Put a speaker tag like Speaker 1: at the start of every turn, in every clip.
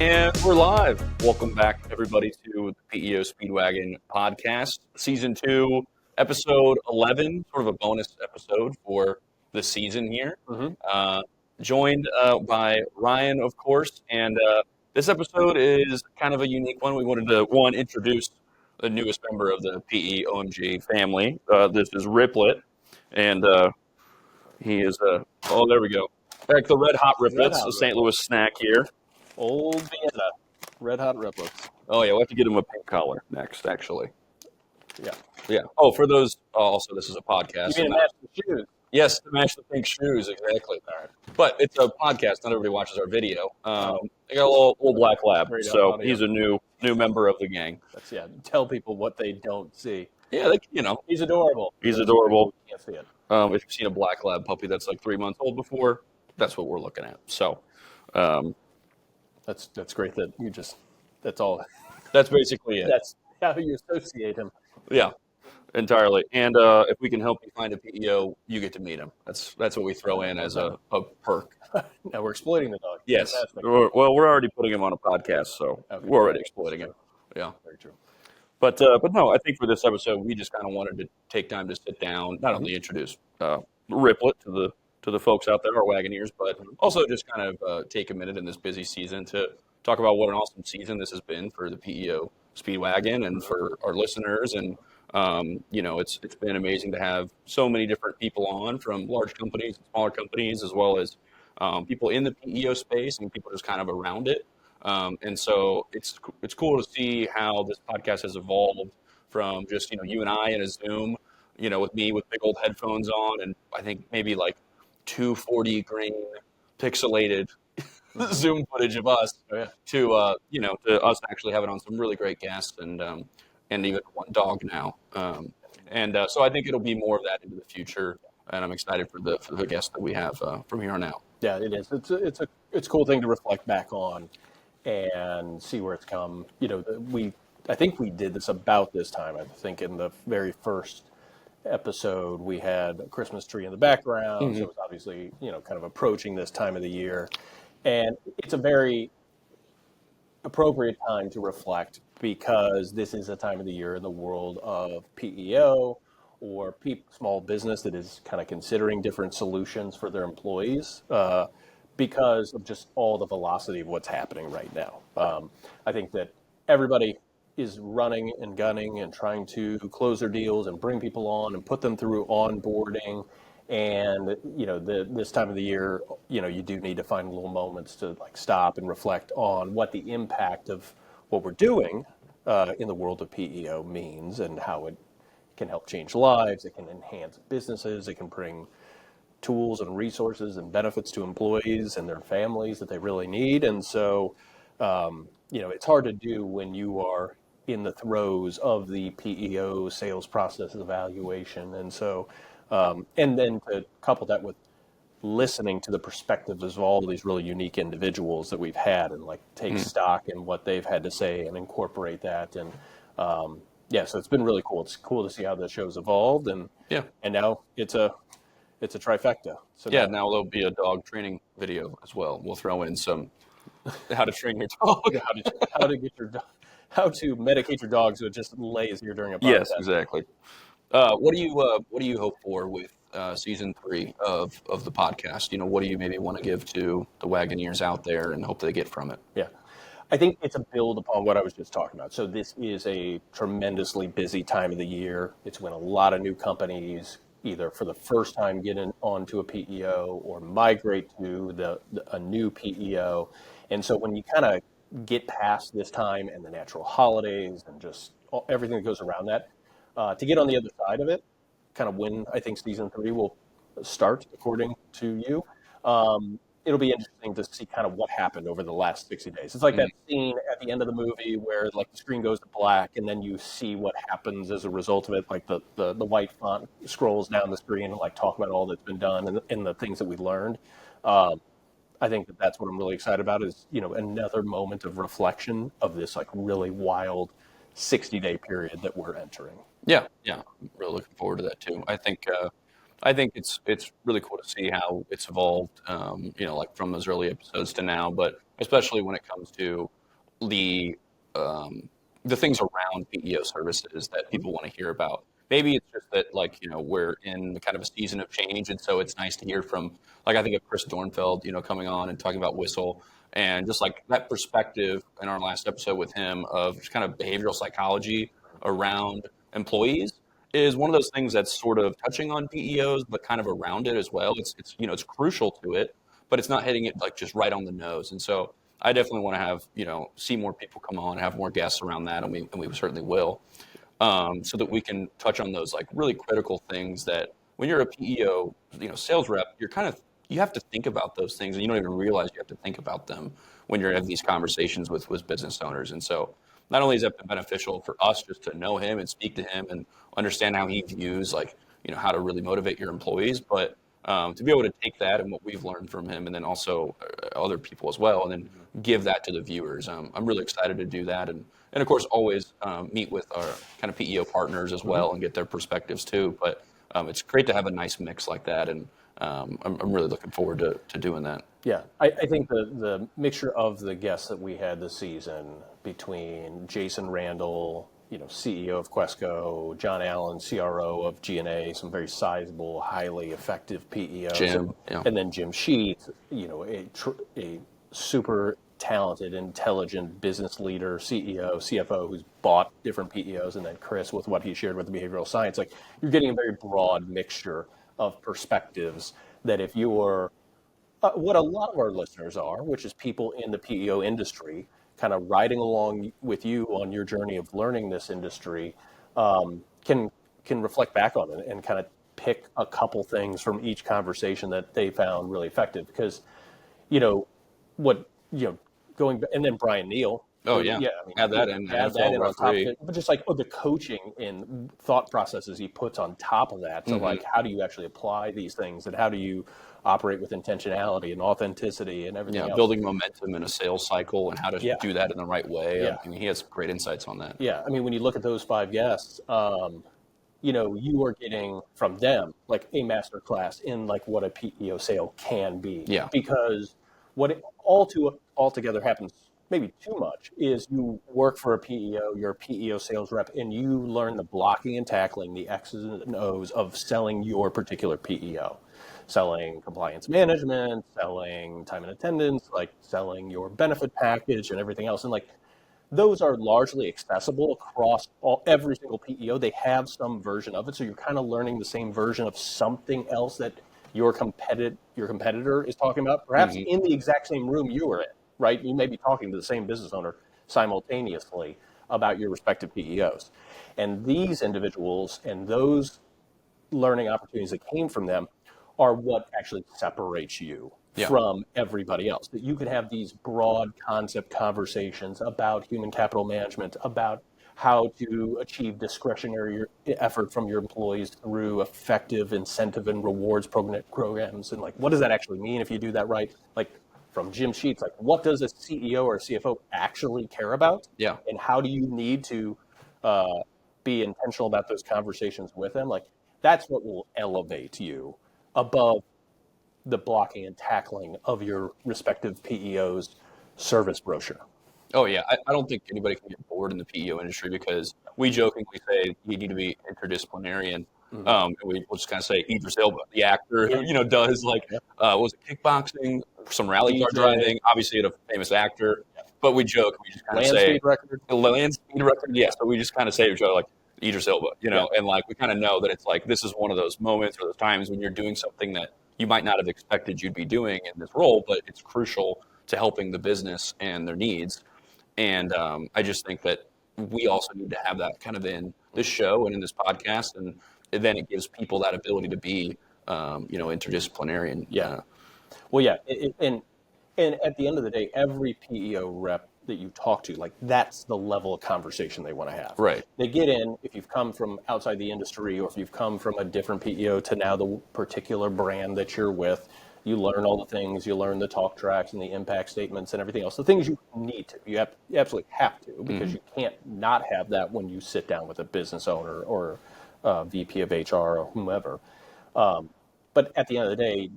Speaker 1: And we're live. Welcome back, everybody, to the PEO Speedwagon podcast, Season 2, Episode 11, sort of a bonus episode for the season here. Joined by Ryan, of course, and this episode is kind of a unique one. We wanted to, introduce the newest member of the PEOMG family. This is Riplett, and he is, there we go. Like the Red Hot Riplets, a St. Louis snack here.
Speaker 2: Old Vienna, Red Hot Riplets.
Speaker 1: Oh, yeah, we'll have to get him a pink collar next, actually.
Speaker 2: Yeah.
Speaker 1: Yeah. Oh, for those, also, this is a podcast.
Speaker 2: You mean to match the shoes?
Speaker 1: Yes, to match the pink shoes, exactly. All right. But it's a podcast, not everybody watches our video. I got a little black lab, so he's a new member of the gang.
Speaker 2: Tell people what they don't see.
Speaker 1: Yeah,
Speaker 2: He's adorable.
Speaker 1: He's adorable.
Speaker 2: You can't see it.
Speaker 1: If you've seen a black lab puppy that's like 3 months old before, that's what we're looking at. So,
Speaker 2: That's great that you just, that's all.
Speaker 1: that's basically it.
Speaker 2: That's how you associate him.
Speaker 1: Yeah, entirely. And if we can help you find a PEO, you get to meet him. That's what we throw in as a perk.
Speaker 2: Now we're exploiting the dog.
Speaker 1: Yes.
Speaker 2: Fantastic.
Speaker 1: We're already putting him on a podcast, so we're already exploiting him. Yeah.
Speaker 2: Very true.
Speaker 1: But no, I think for this episode, we just kind of wanted to take time to sit down, not only introduce Riplett to the folks out there, our Wagoneers, but also just kind of take a minute in this busy season to talk about what an awesome season this has been for the PEO Speedwagon and for our listeners. And, it's been amazing to have so many different people on from large companies and smaller companies, as well as people in the PEO space and people just kind of around it. And so it's cool to see how this podcast has evolved from just, you and I in a Zoom, with me with big old headphones on, and I think maybe like 240 grain pixelated Zoom footage of us to us actually having on some really great guests and even one dog now. So I think it'll be more of that into the future, and I'm excited for the guests that we have from here on out.
Speaker 2: Yeah, it is. It's a cool thing to reflect back on and see where it's come. I think we did this about this time. I think in the very first episode we had a Christmas tree in the background, so it was obviously kind of approaching this time of the year, and it's a very appropriate time to reflect because this is a time of the year in the world of PEO or small business that is kind of considering different solutions for their employees because of just all the velocity of what's happening right now. I think that everybody is running and gunning and trying to close their deals and bring people on and put them through onboarding. And, this time of the year, you do need to find little moments to stop and reflect on what the impact of what we're doing in the world of PEO means and how it can help change lives. It can enhance businesses. It can bring tools and resources and benefits to employees and their families that they really need. And so, it's hard to do when you are in the throes of the PEO sales process evaluation. And so, and then to couple that with listening to the perspectives of all these really unique individuals that we've had and take stock in what they've had to say and incorporate that. And so it's been really cool. It's cool to see how the show's evolved. And now it's a trifecta. So
Speaker 1: now there'll be a dog training video as well. We'll throw in some how to train your dog,
Speaker 2: how to medicate your dog so it just lays here during a podcast.
Speaker 1: Yes, exactly. What do you hope for with season 3 of the podcast? What do you maybe want to give to the Wagoneers out there and hope they get from it?
Speaker 2: Yeah. I think it's a build upon what I was just talking about. So this is a tremendously busy time of the year. It's when a lot of new companies either for the first time get onto a PEO or migrate to a new PEO. And so when you kind of get past this time and the natural holidays and just everything that goes around that, to get on the other side of it, kind of when I think season 3 will start, according to you, it'll be interesting to see kind of what happened over the last 60 days. It's like that scene at the end of the movie where the screen goes to black and then you see what happens as a result of it, like the white font scrolls down the screen and talk about all that's been done and the things that we learned. I think that's what I'm really excited about is, another moment of reflection of this really wild 60-day period that we're entering.
Speaker 1: Yeah, I'm really looking forward to that too. I think it's really cool to see how it's evolved, from those early episodes to now. But especially when it comes to the the things around PEO services that people want to hear about. Maybe it's just that, like, we're in kind of a season of change, and so it's nice to hear from, like, I think of Chris Dornfeld, coming on and talking about Whistle, and just like that perspective in our last episode with him of just kind of behavioral psychology around employees is one of those things that's sort of touching on PEOs, but kind of around it as well. It's crucial to it, but it's not hitting it like just right on the nose. And so I definitely want to have, see more people come on, have more guests around that, and we certainly will, so that we can touch on those like really critical things that when you're a PEO, sales rep, you have to think about those things, and you don't even realize you have to think about them when you're having these conversations with business owners. And so not only is that beneficial for us just to know him and speak to him and understand how he views, like, how to really motivate your employees, but to be able to take that and what we've learned from him, and then also other people as well, and then give that to the viewers. I'm really excited to do that, and of course always meet with our kind of PEO partners as well and get their perspectives too. But it's great to have a nice mix like that, and I'm really looking forward to doing that.
Speaker 2: Yeah, I think the mixture of the guests that we had this season between Jason Randall, CEO of Quesco, John Allen, CRO of GNA, some very sizable, highly effective PEOs,
Speaker 1: Jim,
Speaker 2: and then Jim Sheets, a super talented, intelligent business leader, CEO, CFO who's bought different PEOs, and then Chris with what he shared with the behavioral science. Like, you're getting a very broad mixture of perspectives that if you're what a lot of our listeners are, which is people in the PEO industry, kind of riding along with you on your journey of learning this industry, can reflect back on it and kind of pick a couple things from each conversation that they found really effective. Because, going, and then Brian Neal.
Speaker 1: Oh yeah,
Speaker 2: yeah. I mean,
Speaker 1: add that in.
Speaker 2: Add that in on top of it, but just like the coaching and thought processes he puts on top of that. So like, how do you actually apply these things, and how do you operate with intentionality and authenticity and everything else?
Speaker 1: Building momentum in a sales cycle and how to do that in the right way.
Speaker 2: Yeah.
Speaker 1: I mean, he has great insights on that.
Speaker 2: Yeah, I mean, when you look at those 5 guests, you are getting from them like a master class in like what a PEO sale can be.
Speaker 1: Yeah.
Speaker 2: Because what it altogether happens maybe too much is you work for a PEO, you're a PEO sales rep, and you learn the blocking and tackling, the X's and O's of selling your particular PEO. Selling compliance management, selling time and attendance, like selling your benefit package and everything else. And like, those are largely accessible across every single PEO. They have some version of it. So you're kind of learning the same version of something else that your competitor is talking about, perhaps in the exact same room you were in, right? You may be talking to the same business owner simultaneously about your respective PEOs. And these individuals and those learning opportunities that came from them are what actually separates you from everybody else. That you can have these broad concept conversations about human capital management, about how to achieve discretionary effort from your employees through effective incentive and rewards programs. And like, what does that actually mean if you do that right? Like, from Jim Sheets, like, what does a CEO or a CFO actually care about?
Speaker 1: Yeah.
Speaker 2: And how do you need to be intentional about those conversations with them? Like, that's what will elevate you above the blocking and tackling of your respective PEO's service brochure.
Speaker 1: Oh yeah, I don't think anybody can get bored in the PEO industry, because we jokingly say you need to be interdisciplinary, and we'll just kind of say Idris Elba, the actor who does like what was it, kickboxing, some rally car driving, obviously a famous actor, but we joke, we just kind of say land speed record, yes, but we just kind of say like Idris Elba, and like we kind of know that it's like this is one of those moments or those times when you're doing something that you might not have expected you'd be doing in this role, but it's crucial to helping the business and their needs. And I just think that we also need to have that kind of in this show and in this podcast, and then it gives people that ability to be, interdisciplinary. And
Speaker 2: well, yeah, and at the end of the day, every PEO rep that you talk to, like, that's the level of conversation they want to have.
Speaker 1: Right.
Speaker 2: They get in, if you've come from outside the industry, or if you've come from a different PEO to now the particular brand that you're with, you learn all the things, you learn the talk tracks and the impact statements and everything else, the things you need to. You absolutely have to, because you can't not have that when you sit down with a business owner or VP of HR or whomever. But at the end of the day,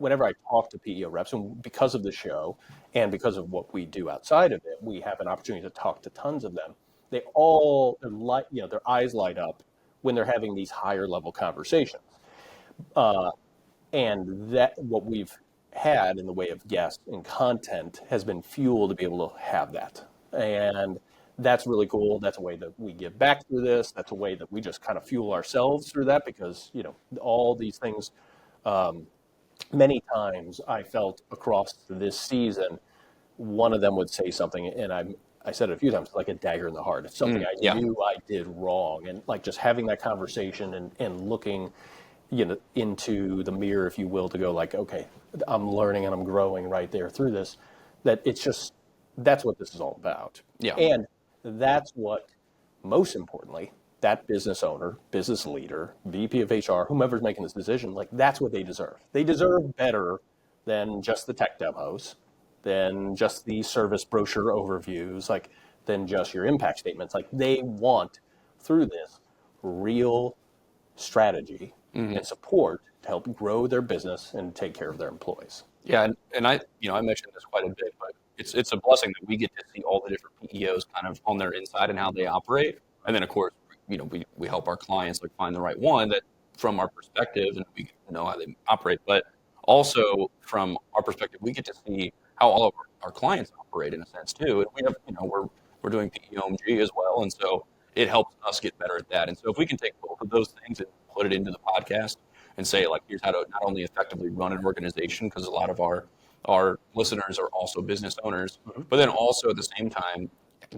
Speaker 2: whenever I talk to PEO reps, and because of the show and because of what we do outside of it, we have an opportunity to talk to tons of them. They all, their eyes light up when they're having these higher level conversations. And that what we've had in the way of guests and content has been fuel to be able to have that. And that's really cool. That's a way that we give back through this. That's a way that we just kind of fuel ourselves through that because, all these things, many times I felt across this season, one of them would say something, and I said it a few times, like a dagger in the heart. It's something I knew I did wrong. And like just having that conversation and looking, into the mirror, if you will, to go like, okay, I'm learning and I'm growing right there through this, that's what this is all about.
Speaker 1: Yeah.
Speaker 2: And that's what, most importantly, that business owner, business leader, VP of HR, whomever's making this decision, like that's what they deserve. They deserve better than just the tech demos, than just the service brochure overviews, like than just your impact statements. Like they want through this real strategy and support to help grow their business and take care of their employees.
Speaker 1: Yeah, and I mentioned this quite a bit, but it's a blessing that we get to see all the different PEOs kind of on their inside and how they operate, and then of course, we help our clients like find the right one that from our perspective, and we know how they operate, but also from our perspective, we get to see how all of our clients operate in a sense too, and we have we're doing PEOMG as well, and so it helps us get better at that. And so if we can take both of those things and put it into the podcast and say, like, here's how to not only effectively run an organization, because a lot of our listeners are also business owners, but then also at the same time,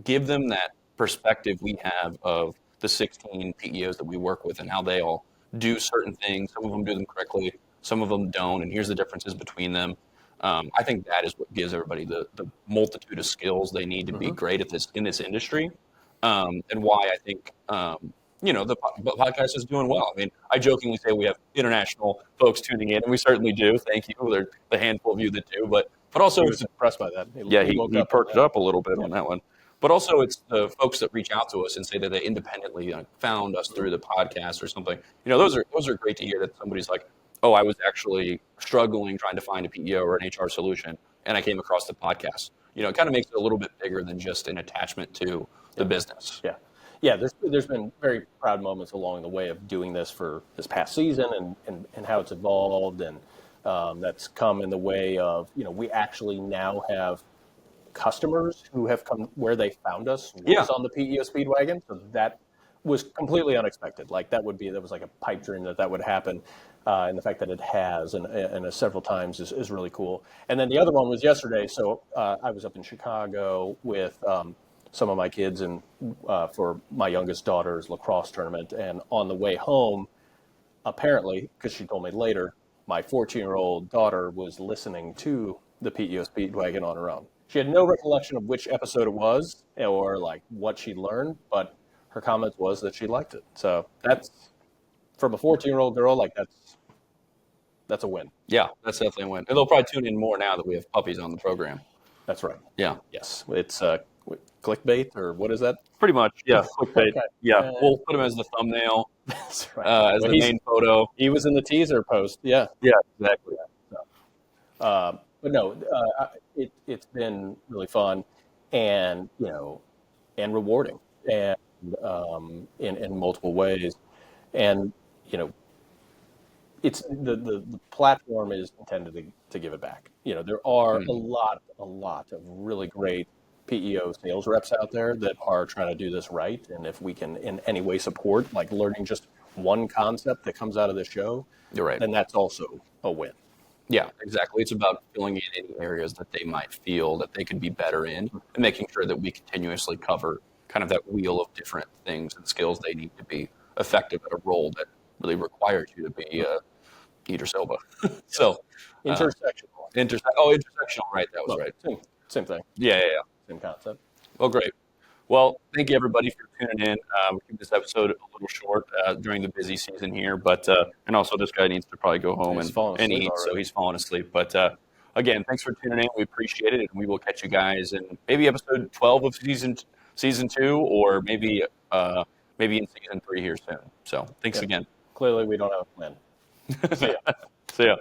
Speaker 1: give them that perspective we have of the 16 PEOs that we work with and how they all do certain things. Some of them do them correctly, some of them don't, and here's the differences between them. I think that is what gives everybody the multitude of skills they need to be great at this in this industry. And why I think, the podcast is doing well. I mean, I jokingly say we have international folks tuning in, and we certainly do. Thank you. There's the handful of you that do, but also
Speaker 2: He was impressed by that.
Speaker 1: He perked up a little bit on that one. But also it's the folks that reach out to us and say that they independently found us through the podcast or something. Those are great to hear that somebody's like, oh, I was actually struggling trying to find a PEO or an HR solution, and I came across the podcast. It kind of makes it a little bit bigger than just an attachment to the business.
Speaker 2: Yeah. There's been very proud moments along the way of doing this for this past season and how it's evolved, and that's come in the way of we actually now have customers who have come where they found us was on the PEO Speedwagon. So that was completely unexpected. Like that was like a pipe dream that would happen. And the fact that it has and several times is really cool. And then the other one was yesterday. So I was up in Chicago with some of my kids and for my youngest daughter's lacrosse tournament. And on the way home, apparently, because she told me later, my 14-year-old daughter was listening to the PEO Speedwagon on her own. She had no recollection of which episode it was or like what she learned, but her comment was that she liked it. So that's, from a 14-year-old girl, like that's a win.
Speaker 1: Yeah, that's definitely a win. And they'll probably tune in more now that we have puppies on the program.
Speaker 2: That's right.
Speaker 1: Yeah.
Speaker 2: Yes. It's clickbait, or what is that?
Speaker 1: Pretty much. Yeah, clickbait.
Speaker 2: Okay.
Speaker 1: Yeah, we'll put him as the thumbm's
Speaker 2: right.
Speaker 1: as the main photo.
Speaker 2: He was in the teaser post. Yeah.
Speaker 1: Yeah, exactly.
Speaker 2: But no, it's been really fun and and rewarding and in multiple ways. And it's the platform is intended to give it back. There are a lot of really great PEO sales reps out there that are trying to do this right. And if we can in any way support, like learning just one concept that comes out of the show,
Speaker 1: you're right,
Speaker 2: then that's also a win.
Speaker 1: Yeah, exactly. It's about filling in any areas that they might feel that they could be better in and making sure that we continuously cover kind of that wheel of different things and skills they need to be effective at a role that really requires you to be Peter Silva. So
Speaker 2: intersectional.
Speaker 1: Intersectional, right. That was right.
Speaker 2: Same thing.
Speaker 1: Yeah.
Speaker 2: Same concept.
Speaker 1: Well, great. Well, thank you everybody for tuning in. We'll keep this episode a little short during the busy season here, but and also this guy needs to probably go home and eat, already. So he's falling asleep. But again, thanks for tuning in. We appreciate it, and we will catch you guys in maybe episode 12 of season 2, or maybe in season 3 here soon. So thanks again.
Speaker 2: Clearly, we don't have a plan.
Speaker 1: See ya.